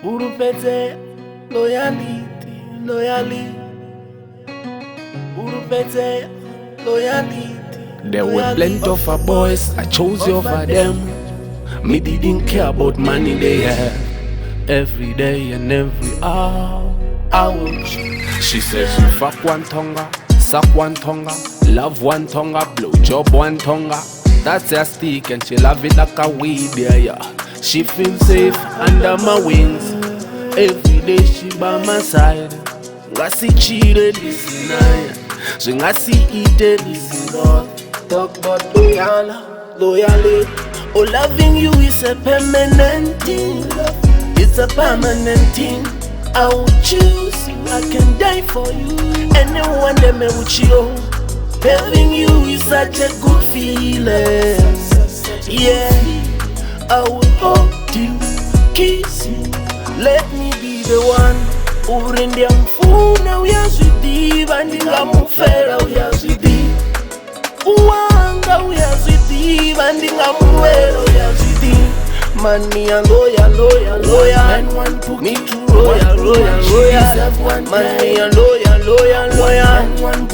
Urupete loyalty. Urupete loyalty. There were plenty of our boys, I chose you over them. Me didn't care about money they have. Every day and every hour, She said she fuck one tonga, suck one tonga, love one tonga, blow job one tonga. That's her stick and she love it like a weed, yeah. She feels safe under my wings. Every day she by my side. Ngasi cheated this night. She ngasi eated this lot. Talk about loyalty. Oh, loving you is a permanent thing. It's a permanent thing. I will choose you, I can die for you. Anyone that may with you. Having you is such a good feeling. Yeah, I will hold you, kiss you. Let me be the one. Urindia mfuna uyazwidi, bandinga mufera uyazwidi. Uwanga uyazwidi, bandinga muwera uyazwidi. Money and loyal. Me too royal. Money and loyal.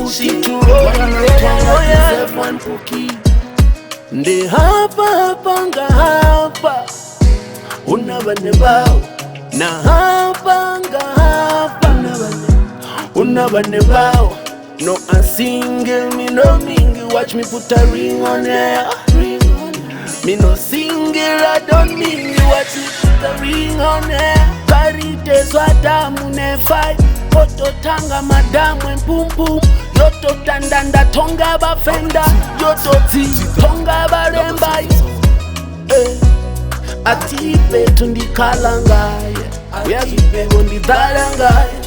She too royal. One pookie. Nde hapa nga hapa. Unabanebao. Na hapa nga hapa. Unabanebao. No a single, me no mingle. Watch me put a ring on her. Me no single, I don't mean you. Watch me put a ring on her. Karite swadamu ne fight. Koto tanga madamu en pum pum. Yoto tandanda tonga bafenda. Yoto ti tonga baremba. Atipe tundi kalangaye. Uyazipe bondi darangaye.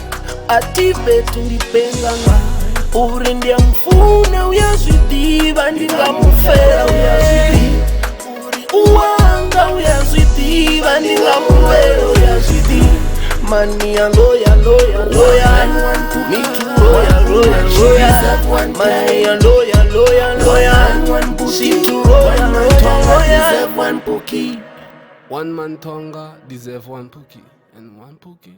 Atipe tundi pengangaye. Urindia mfuna uyazwidi. Bandinga mufera uyazwidi. Uwanga uyazwidi. Bandinga muwera uyazwidi. Money and loyal. Me too royal. Money and loyal. She too royal. One pookie. One man tonga deserve one pookie, and one pookie